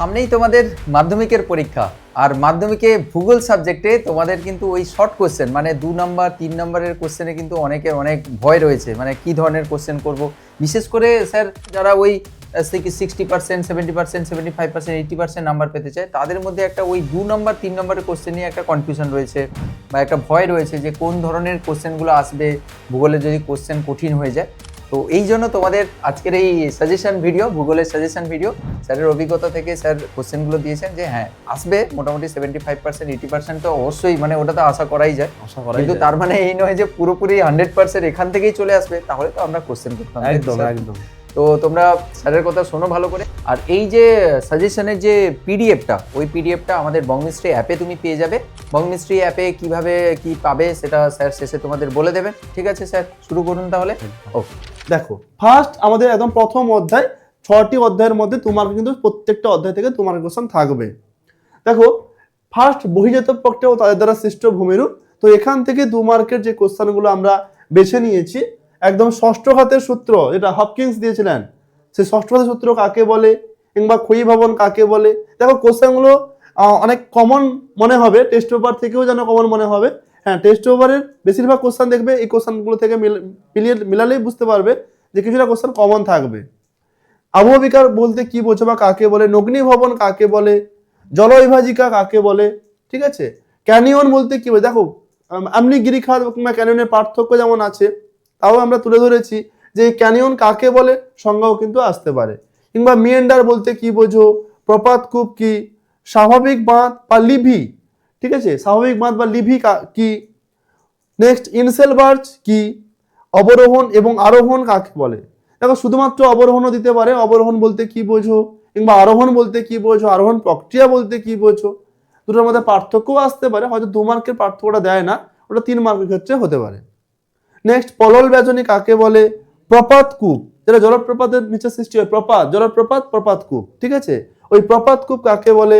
সামনেই তোমাদের মাধ্যমিকের পরীক্ষা, আর মাধ্যমিকে ভূগোল সাবজেক্টে তোমাদের কিন্তু ওই শর্ট কোশ্চেন মানে 2 নম্বর 3 নম্বরের কোশ্চেনে কিন্তু অনেকের অনেক ভয় রয়েছে, মানে কি ধরনের কোশ্চেন করব। বিশেষ করে স্যার যারা ওই 60%, 70%, 75%, 80% নাম্বার পেতে চায়, তাদের মধ্যে একটা ওই 2 নম্বর 3 নম্বরের কোশ্চেন নিয়ে একটা কনফিউশন রয়েছে বা একটা ভয় রয়েছে যে কোন ধরনের কোশ্চেনগুলো আসবে ভূগোলে যদি কোশ্চেন কঠিন হয়ে যায়। তো এই জন্য তোমাদের আজকের এই সাজেশন ভিডিও, ভূগোলের সাজেশন ভিডিও। স্যারের অভিজ্ঞতা থেকে স্যার কোশ্চেনগুলো দিয়েছেন যে হ্যাঁ আসবে মোটামুটি 75%, 80% তো অবশ্যই, মানে ওটা তো আশা করাই যায়, কিন্তু তার মানে এই নয় যে পুরোপুরি 100% এখান থেকেই চলে আসবে, তাহলে তো আমরা কোশ্চেন করতাম। একদম একদম। তো তোমরা স্যারের কথা শোনো ভালো করে। আর এই যে সাজেশনের যে পিডিএফটা, ওই পিডিএফটা আমাদের বংমিস্ট্রি অ্যাপে তুমি পেয়ে যাবে। বংমিস্ট্রি অ্যাপে কিভাবে কি পাবে সেটা স্যার শেষে তোমাদের বলে দেবেন। ঠিক আছে স্যার, শুরু করুন তাহলে। ওকে, দেখো ফার্স্ট আমাদের একদম প্রথম অধ্যায়, 6টি অধ্যায়ের মধ্যে তোমার কিন্তু প্রত্যেকটা অধ্যায় থেকে তোমার কোশ্চেন থাকবে। দেখো ফার্স্ট বহির্জাত প্রক্রিয়া ও তাদের দ্বারা সৃষ্ট ভূমিরূপ। তো এখান থেকে 2 মার্কের যে কোশ্চেনগুলো আমরা বেছে নিয়েছি, একদম ষষ্ঠ ঘাতের সূত্র যেটা হপকিন্স দিয়েছিলেন, সেই ষষ্ঠ ঘাতের সূত্র কাকে বলে কিংবা ক্ষয়ী ভবন কাকে বলে। দেখো কোশ্চেনগুলো অনেক কমন মনে হবে, টেস্ট পেপার থেকেও যেন কমন মনে হবে। হ্যাঁ, টেস্ট পেপারের বেশিরভাগ কোশ্চেন দেখবে এই কোশ্চেনগুলো থেকে মিলালেই বুঝতে পারবে যে কিছুটা কোশ্চেন কমন থাকবে। আবহবিকার বলতে কি বোঝো বা কাকে বলে, নগ্নি ভবন কাকে বলে, জলবিভাজিকা কাকে বলে, ঠিক আছে। ক্যানিয়ন বলতে কি বোঝো, দেখো এমনি গিরিখাত কিংবা ক্যানিয়নের পার্থক্য যেমন আছে, তাও আমরা তুলে ধরেছি যে ক্যানিয়ন কাকে বলে সংজ্ঞাও কিন্তু আসতে পারে। কিংবা মিয়েন্ডার বলতে কি বোঝো, প্রপাতকূপ কি, স্বাভাবিক বাঁধ বা লিভি, ঠিক আছে, স্বাভাবিক বাঁধ বা লিভি কি। নেক্সট ইনসেলবার্জ কি, অবরোহণ এবং আরোহণ কাকে বলে। দেখো শুধুমাত্র অবরোহণও দিতে পারে, অবরোহণ বলতে কি বোঝো, কিংবা আরোহণ বলতে কি বোঝো, আরোহণ প্রক্রিয়া বলতে কি বোঝো। দুটোর মধ্যে পার্থক্যও আসতে পারে, হয়তো 2 মার্কের পার্থক্যটা দেয় না, ওটা 3 মার্কের ক্ষেত্রে হতে পারে। নেক্সট পলল বেচনী কাকে বলে, প্রপাতকূপ যেটা জলপ্রপাতের নিচে সৃষ্টি হয়, প্রপাত জলপ্রপাত প্রপাতকূপ, ঠিক আছে, ওই প্রপাতকূপ কাকে বলে।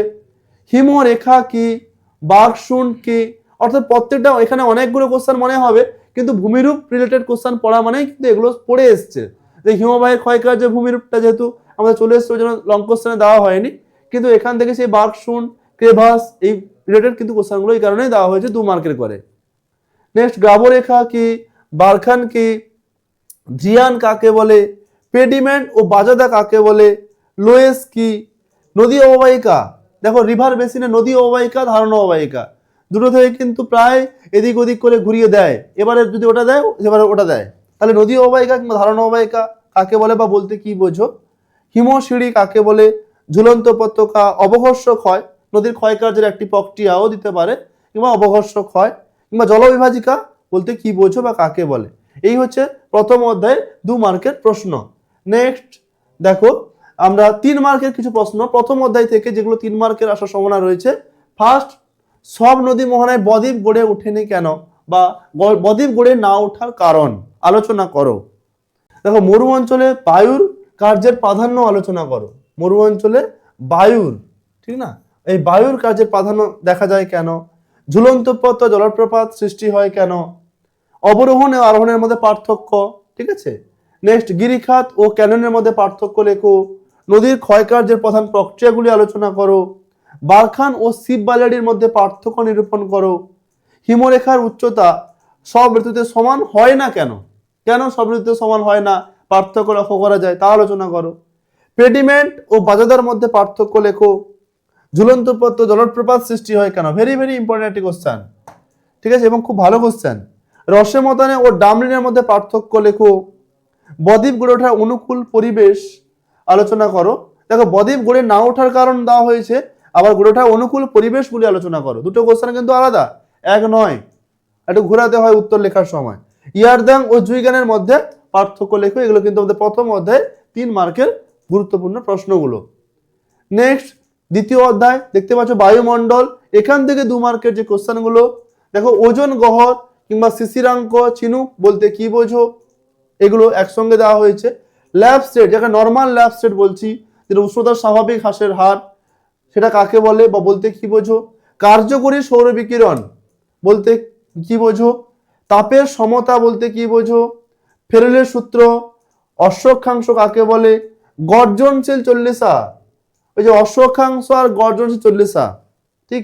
হিমরেখা কি, বাঘশুণ্ড কি। অর্থাৎ প্রত্যেকটা এখানে অনেকগুলো কোশ্চেন মনে হবে, কিন্তু ভূমিরূপ রিলেটেড কোশ্চেন পড়া মানেই কিন্তু এগুলো পড়ে এসছে। যে হিমবাহের ক্ষয়কার্য ভূমিরূপটা যেহেতু আমাদের চলে এসছে, ওই জন্য লং কোশ্চেনে দেওয়া হয়নি, কিন্তু এখান থেকে সেই বাঘশুণ্ড ক্রেভাস এই রিলেটেড কিন্তু কোশ্চেনগুলো এই কারণেই দেওয়া হয়েছে 2 মার্কের করে। নেক্সট গ্রাবরেখা কি, বারখান কি, জিয়ান কাকে বলে, পেডিমেন্ট ও বাজাদা কাকে বলে, লোয়েস কি, নদী অববাহিকা। দেখো রিভার বেসিনে নদী অববাহিকা, ধারণ অববাহিকা দুটো থেকে কিন্তু প্রায় এদিক ওদিক করে ঘুরিয়ে দেয়, এবারে যদি ওটা দেয় এবারে ওটা দেয়, তাহলে নদী অববাহিকা কিংবা ধারণ অববাহিকা কাকে বলে বা বলতে কি বোঝো। হিমশিড়ি কাকে বলে, ঝুলন্ত উপত্যকা, অবঘর্ষ ক্ষয়, নদীর ক্ষয়কার্যের একটি প্রক্রিয়াও দিতে পারে, কিংবা অবঘর্ষ ক্ষয়, কিংবা জলবিভাজিকা বলতে কি বোঝো বা কাকে বলে। এই হচ্ছে প্রথম অধ্যায়ে 2 মার্কের প্রশ্ন। নেক্সট দেখো আমরা 3 মার্কের কিছু প্রশ্ন প্রথম অধ্যায় থেকে, যেগুলো 3 মার্কের আসার সম্ভাবনা রয়েছে। ফার্স্ট, সব নদী মোহনায় বদ্বীপ গড়ে ওঠেনি কেন বা বদ্বীপ গড়ে না ওঠার কারণ আলোচনা করো। দেখো মরু অঞ্চলে বায়ুর কার্যের প্রাধান্য আলোচনা করো। মরু অঞ্চলে বায়ুর, ঠিক না, এই বায়ুর কার্যের প্রাধান্য দেখা যায় কেন। ঝুলন্ত পথ জলপ্রপাত সৃষ্টি হয় কেন। অবরোহণ ও আরোহণের মধ্যে পার্থক্য, ঠিক আছে। নেক্সট গিরিখাত ও ক্যাননের মধ্যে পার্থক্য লেখো। নদীর ক্ষয়কার্যের প্রধান প্রক্রিয়াগুলি আলোচনা করো। বারখান ও শিব বালিয়াড়ির মধ্যে পার্থক্য নিরূপণ করো। হিমরেখার উচ্চতা সব ঋতুতে সমান হয় না কেন, কেন সব ঋতুতে সমান হয় না, পার্থক্য লক্ষ্য করা যায় তা আলোচনা করো। পেডিমেন্ট ও বাজাদার মধ্যে পার্থক্য লেখো। ঝুলন্ত পথ জলপ্রপাত সৃষ্টি হয় কেন, ভেরি ভেরি ইম্পর্টেন্ট একটি কোশ্চেন, ঠিক আছে, এবং খুব ভালো কোশ্চেন। রসেমতানে ও ডামলিনের মধ্যে পার্থক্য লেখো। বদ্বীপ গড়ে ওঠার অনুকূল পরিবেশ আলোচনা করো। দেখো বদ্বীপ গড়ে না ওঠার কারণ দেওয়া হয়েছে, আবার গড়ে ওঠার অনুকূল পরিবেশগুলি আলোচনা করো। দুটো কোশ্চেন কিন্তু আলাদা, এক নয়, একটু ঘোরাতে হয় উত্তর লেখার সময়। ইয়ারদাং ও জুইগানের মধ্যে পার্থক্য লেখো। এগুলো কিন্তু আমাদের প্রথম অধ্যায় 3 মার্কের গুরুত্বপূর্ণ প্রশ্নগুলো। নেক্সট দ্বিতীয় অধ্যায় দেখতে পাচ্ছ বায়ুমণ্ডল, এখান থেকে 2 মার্কের যে কোশ্চেনগুলো। দেখো ওজন গহ্বর কিংবা শিশিরাঙ্ক চিনুক বলতে কি বোঝো, এগুলো একসঙ্গে দেওয়া হয়েছে। ল্যাব স্টেট, যাকে নর্মাল ল্যাব স্টেট বলছি, যেটা উষ্ণতার স্বাভাবিক হ্রাসের হার, সেটা কাকে বলে বা বলতে কি বোঝো। কার্যকরী সৌর বিকিরণ বলতে কি বোঝো। তাপের সমতা বলতে কি বোঝো। ফেরেলের সূত্র, অশ্বক্ষাংশ কাকে বলে। গর্জনশীল চল্লিশা ওই যে অশ্বক্ষাংশ আর গর্জন 40। ঠিক।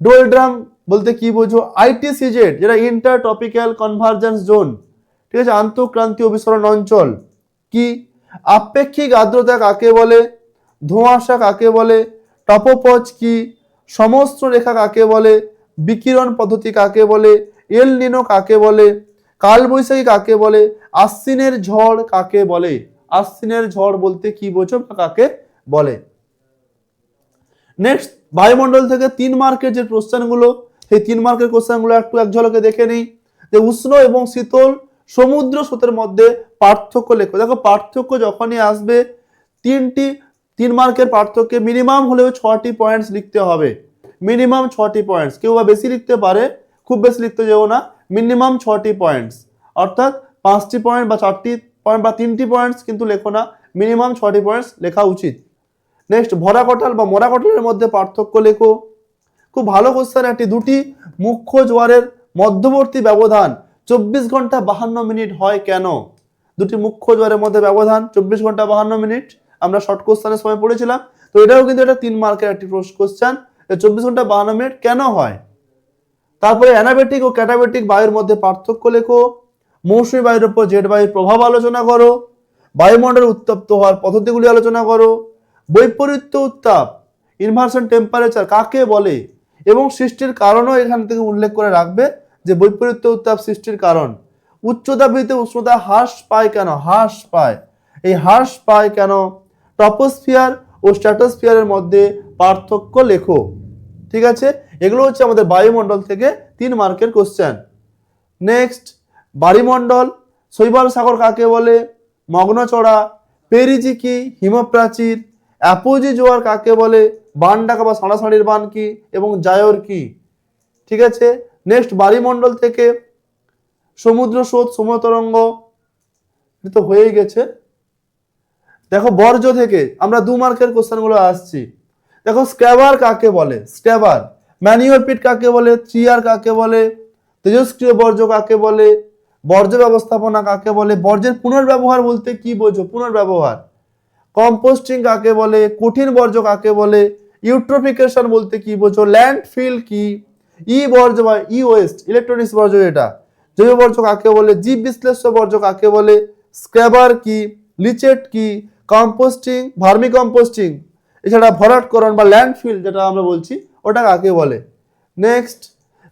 ডোলড্রাম বলতে কি বোঝো? আইটিসিজেড, যেটা ইন্টার টপিক্যাল কনভার্জেন্স জোন, ঠিক আছে, আন্তঃক্রান্তীয় অভিসরণ অঞ্চল। কি? আপেক্ষিক আর্দ্রতা কাকে বলে? ধোঁয়াশা কাকে বলে? টপোপজ কি? সমস্ত রেখা কাকে বলে? বিকিরণ পদ্ধতি কাকে বলে? এল নিনো কাকে বলে? কালবৈশাখী কাকে বলে? আশ্বিনের ঝড় কাকে বলে? আশ্বিনের ঝড় বলতে কি বোঝো বা কাকে বলে? নেক্সট, বায়ুমণ্ডল থেকে 3 মার্কের যে কোশ্চেনগুলো, সেই 3 মার্কের কোশ্চেনগুলো একটু এক ঝলকে দেখে নেই। যে উষ্ণ এবং শীতল সমুদ্র স্রোতের মধ্যে পার্থক্য লেখো। দেখো, পার্থক্য যখনই আসবে 3 মার্কের পার্থক্যে মিনিমাম হলেও 6টি পয়েন্টস লিখতে হবে। মিনিমাম 6টি পয়েন্টস, কেউ বা বেশি লিখতে পারে, খুব বেশি লিখতে যেও না। মিনিমাম 6টি পয়েন্টস, অর্থাৎ 5টি পয়েন্ট বা 4টি পয়েন্ট বা 3টি পয়েন্টস কিন্তু লেখো না, মিনিমাম 6টি পয়েন্টস লেখা উচিত। নেক্সট, ভরা কটাল বা মরা কটালের মধ্যে পার্থক্য লেখো। খুব ভালো কোশ্চেন একটি। দুটি মুখ্য জোয়ারের মধ্যবর্তী ব্যবধান 24 ঘন্টা 52 মিনিট হয় কেন? দুটি মুখ্য জোয়ারের মধ্যে ব্যবধান 24 ঘন্টা 52 মিনিট, আমরা শর্ট কোশ্চেনের সময় পড়েছিলাম। তো এটাও কিন্তু এটা 3 মার্কের একটি কোশ্চেন, 24 ঘন্টা 52 মিনিট কেন হয়। তারপরে অ্যানাবেটিক ও ক্যাটাবেটিক বায়ুর মধ্যে পার্থক্য লেখো। মৌসুমী বায়ুর উপর জেট বায়ুর প্রভাব আলোচনা করো। বায়ুমণ্ডল উত্তপ্ত হওয়ার পদ্ধতিগুলি আলোচনা করো। বৈপরীত্য উত্তাপ, ইনভার্সন টেম্পারেচার কাকে বলে, এবং সৃষ্টির কারণও এখান থেকে উল্লেখ করে রাখবে যে বৈপরীত্য উত্তাপ সৃষ্টির কারণ। উচ্চতা বৃদ্ধিতে উষ্ণতা হ্রাস পায় কেন? হ্রাস পায়, এই হ্রাস পায় কেন? টপোস্ফিয়ার ও স্ট্র্যাটোস্ফিয়ারের মধ্যে পার্থক্য লেখো। ঠিক আছে, এগুলো হচ্ছে আমাদের বায়ুমণ্ডল থেকে 3 মার্কের কোশ্চেন। নেক্সট, বায়ুমণ্ডল, শৈবাল সাগর কাকে বলে? মগ্নচড়া, পেরিজি কি? হিমপ্রাচীর। অ্যাপোজি জোয়ার কাকে বলে? বান ডাকা বা সাঁড়াসাঁড়ির বান কি? এবং জায়র কি? ঠিক আছে। নেক্সট, বায়ুমণ্ডল থেকে সমুদ্র স্রোত, সমুদ্র তরঙ্গ, তো হয়েই গেছে। দেখো, বর্জ্য থেকে আমরা 2 মার্কের কোশ্চেনগুলো আসছি। দেখো, স্ক্র্যাবার কাকে বলে? স্ক্র্যাবার। ম্যানিওর পিট কাকে বলে? থ্রিয়ার কাকে বলে? তেজস্ক্রিয় বর্জ্য কাকে বলে? বর্জ্য ব্যবস্থাপনা কাকে বলে? বর্জ্যের পুনর্ব্যবহার বলতে কি বোঝো? পুনর্ব্যবহার। কম্পোস্টিং কাকে বলে? কঠিন বর্জ্য কাকে বলে? ইউট্রোফিকেশন বলতে কি বোঝো? ল্যান্ডফিল কি? ই বর্জ্য বা ই ওয়েস্ট, ইলেকট্রনিক্স বর্জ্য এটা। জৈব বর্জ্য কাকে বলে? জীব বিশ্লেষ্য বর্জ্য কাকে বলে? স্ক্র্যাবার কি? লিচেট কি? কম্পোস্টিং, ভার্মি কম্পোস্টিং, এছাড়া ভরাটকরণ বা ল্যান্ডফিল যেটা আমরা বলছি, ওটা কাকে বলে? নেক্সট,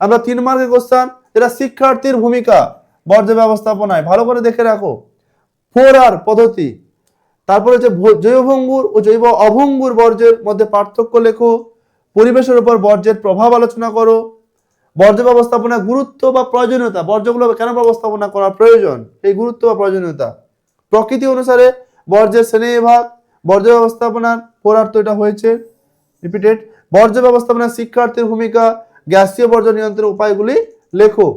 আমরা 3 মার্কের কোশ্চেন, এটা শিক্ষার্থীর ভূমিকা বর্জ্য ব্যবস্থাপনায়, ভালো করে দেখে রাখো। 4R পদ্ধতি। তারপরে হচ্ছে জৈবভঙ্গুর ও জৈব অভঙ্গুর বর্জ্যের মধ্যে পার্থক্য লেখো। পরিবেশের উপর বর্জ্যের প্রভাব আলোচনা করো। বর্জ্য ব্যবস্থাপনা গুরুত্ব বা প্রয়োজনীয়তা, বর্জ্যগুলো কেন ব্যবস্থাপনা করা প্রয়োজন, এই গুরুত্ব বা প্রয়োজনীয়তা। প্রকৃতি অনুসারে বর্জ্যের শ্রেণীবিভাগ, বর্জ্য ব্যবস্থাপনার 4R তো এটা হয়েছে রিপিটেড। বর্জ্য ব্যবস্থাপনার শিক্ষার্থীর ভূমিকা, গ্যাসীয় বর্জ্য নিয়ন্ত্রণের উপায়গুলি লেখো।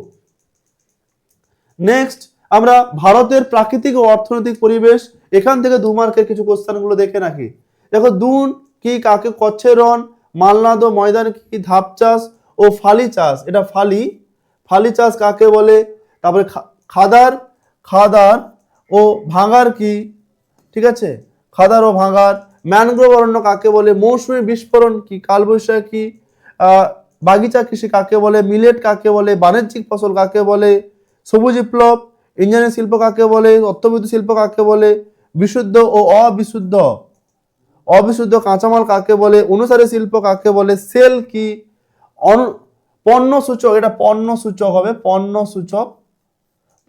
নেক্সট, আমরা ভারতের প্রাকৃতিক ও অর্থনৈতিক পরিবেশ, এখান থেকে 2 মার্কের কিছু কোশ্চেনগুলো দেখে নাকি। দেখো, দুন কি? কাকে? কচ্ছের রন, মালনাদ ও ময়দান কি? ধাপ চাষ ও ফালি চাষ, এটা ফালি। ফালি চাষ কাকে বলে? তারপরে খাদার, খাদার ও ভাঙার কি? ঠিক আছে, খাদার ও ভাঙার। ম্যানগ্রোভ অরণ্য কাকে বলে? মৌসুমী বিস্ফোরণ কি? কালবৈশাখী। বাগিচা কৃষি কাকে বলে? মিলেট কাকে বলে? বাণিজ্যিক ফসল কাকে বলে? সবুজ বিপ্লব। ইঞ্জিনিয়ারিং শিল্প কাকে বলে? অর্থবিদ্যুৎ শিল্প কাকে বলে? বিশুদ্ধ ও অবিশুদ্ধ, অবিশুদ্ধ কাঁচামাল কাকে বলে? অনুসারী শিল্প কাকে বলে? সেল কি? পণ্য সূচক, এটা পণ্য সূচক হবে, পণ্য সূচক।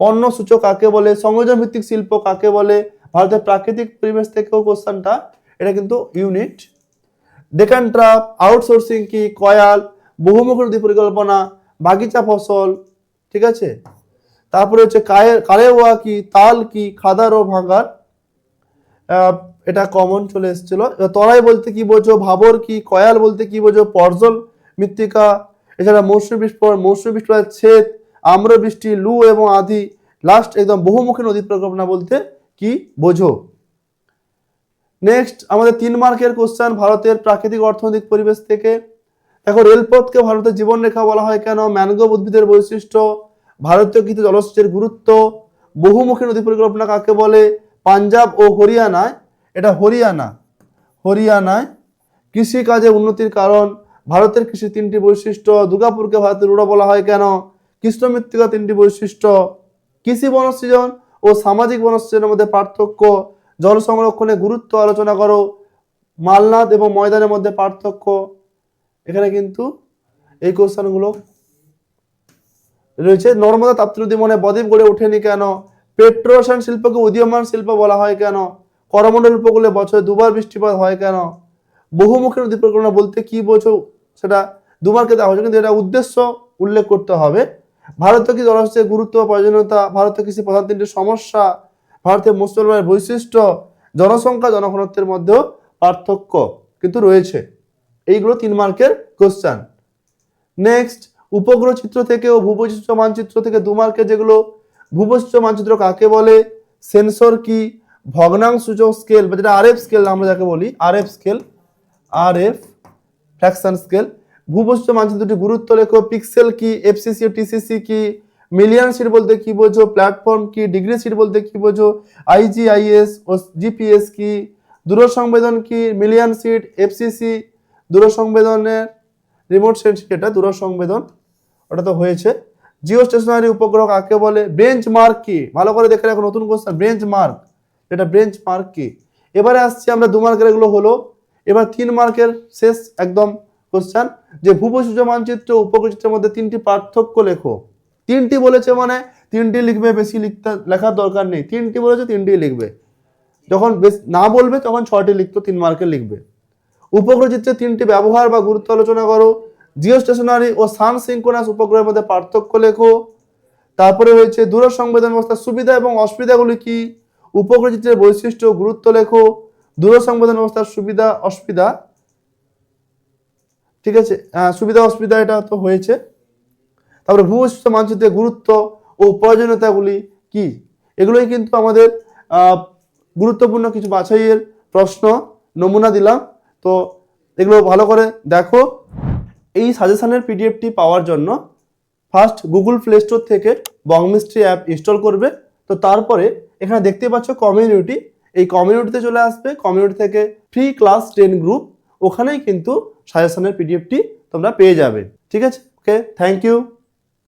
পণ্য সূচক কাকে বলে? সংযোজন ভিত্তিক শিল্প কাকে বলে? ভারতের প্রাকৃতিক পরিবেশ থেকেও কোশ্চেনটা, এটা কিন্তু ইউনিট। ডেকান ট্রাপ, আউটসোর্সিং কি? কয়াল, বহুমুখী নদী পরিকল্পনা, বাগিচা ফসল। ঠিক আছে, তারপরে হচ্ছে কারেওয়া কি? তাল কি? খাদার ও ভাঙার, এটা কমন চলে এসেছিল। তরাই বলতে কি বোঝো? ভাবর কি? কয়াল বলতে কি বোঝো? পর্জল মৃত্তিকা। এছাড়া মৌসুমী বিস্ফোরণ, মৌসুমী বিস্ফোরণের ছেদ, আম্র বৃষ্টি, লু এবং আধি। লাস্ট একদম বহুমুখী নদী পরিকল্পনা বলতে কি বোঝো। নেক্সট, আমাদের 3 মার্কের কোশ্চেন ভারতের প্রাকৃতিক অর্থনৈতিক পরিবেশ থেকে। দেখো, রেলপথকে ভারতের জীবনরেখা বলা হয় কেন? ম্যানগ্রোভ উদ্ভিদের বৈশিষ্ট্য, ভারতীয় কৃত জলসেচের গুরুত্ব। বহুমুখী নদী পরিকল্পনা কাকে বলে? পাঞ্জাব ও হরিয়ানায়, এটা হরিয়ানা, হরিয়ানায় কৃষিকাজে উন্নতির কারণ, ভারতের কৃষি 3টি বৈশিষ্ট্য, দুর্গাপুরকে ভারতের রুড়ো বলা হয় কেন, কৃষ্ণ মৃত্তিকা 3টি বৈশিষ্ট্য, কৃষি বনসৃজন ও সামাজিক বনসৃজনের মধ্যে পার্থক্য, জল সংরক্ষণের গুরুত্ব আলোচনা করো, মালনাদ এবং ময়দানের মধ্যে পার্থক্য। এখানে কিন্তু এই কোশ্চেনগুলো রয়েছে। নর্মদা তাপ্তি নদী মনে বদ্বীপ গড়ে ওঠেনি কেন, পেট্রোরসায়ন শিল্পকে উদীয়মান শিল্প বলা হয় কেন, করমণ্ডল উপকূলে বছরে 2বার বৃষ্টিপাত হয় কেন, বহুমুখী নদী পরিকল্পনা বলতে কি বোঝো, সেটা 2 মার্কে দেওয়া হয়েছে, কিন্তু এটা উদ্দেশ্য উল্লেখ করতে হবে। ভারতে কি জলসেচের গুরুত্ব ও প্রয়োজনীয়তা, ভারতে কৃষি প্রধান 3টি সমস্যা, ভারতের মুসলমানের বৈশিষ্ট্য, জনসংখ্যা জনঘনত্বের মধ্যেও পার্থক্য কিন্তু রয়েছে। এইগুলো 3 মার্কের কোশ্চেন। নেক্সট, উপগ্রহ চিত্র থেকে ও ভূবৈচিত্র্য মানচিত্র থেকে 2 মার্কের যেগুলো, ভূবৈচিত্র্য মানচিত্র কাকে বলে, সেন্সর কি, ভগ্নাংশ সূচক স্কেল বা যেটা আরএফ স্কেল আমরা যাকে বলি, RF scale, RF fraction scale, ভূবৈচিত্র্য মানচিত্রটি গুরুত্ব লেখো, পিক্সেল কি, এফসিসি ও টিসিসি কি, মিলিয়ন সিট বলতে কি বোঝো, প্ল্যাটফর্ম কি, ডিগ্রি সিট বলতে কি বোঝো, আইজিআইএস ও জিপিএস কি, দূরসংবেদন কি, মিলিয়ন সিট, এফসিসি দূরসংবেদনের রিমোট সেন্সিং, এটা দূরসংবেদন, ওটা তো হয়েছে। জিও স্টেশনারি উপগ্রহ কাকে বলে, বেঞ্চ মার্ক কি, ভালো করে দেখে রাখো, নতুন কোশ্চেন, বেঞ্চ মার্ক, এটা বেঞ্চ মার্ক কি। এবারে আসছি আমরা 2 মার্কের, এগুলো হলো। এবার 3 মার্কের শেষ একদম কোশ্চেন, যে ভূবৈচিত্র্য মানচিত্র উপগ্রহ চিত্রের মধ্যে 3টি পার্থক্য লেখো। 3টি বলেছে মানে 3টি লিখবে, বেশি লেখার দরকার নেই, 3টি বলেছে 3টি লিখবে, যখন না বলবে তখন 6টি লিখতো, 3 মার্কে লিখবে। উপগ্রহ চিত্রের 3টি ব্যবহার বা গুরুত্ব আলোচনা করো, জিও স্টেশনারি ও সান সিঙ্ক্রোনাস উপগ্রহের মধ্যে পার্থক্য লেখো। তারপরে হয়েছে দূরসংবেদন ব্যবস্থার সুবিধা এবং অসুবিধাগুলি কি, উপগ্রহ চিত্রের বৈশিষ্ট্য গুরুত্ব লেখো, দূরসংবেদন ব্যবস্থার সুবিধা অসুবিধা, ঠিক আছে, সুবিধা অসুবিধা এটা তো হয়েছে। তারপরে ভূবৈচিত্র্য মানচিত্রের গুরুত্ব ও প্রয়োজনীয়তাগুলি কি, এগুলোই কিন্তু আমাদের গুরুত্বপূর্ণ কিছু বাছাইয়ের প্রশ্ন নমুনা দিলাম। তো এগুলো ভালো করে দেখো। এই সাজেশনের পিডিএফটি পাওয়ার জন্য ফার্স্ট গুগল প্লে স্টোর থেকে বংমিস্ট্রি অ্যাপ ইনস্টল করবে। তো তারপরে এখানে দেখতে পাচ্ছ কমিউনিটি, এই কমিউনিটিতে চলে আসবে, কমিউনিটি থেকে ফ্রি ক্লাস 10 গ্রুপ, ওখানেই কিন্তু সাজেশনের পিডিএফটি তোমরা পেয়ে যাবে। ঠিক আছে, ওকে, থ্যাংক ইউ।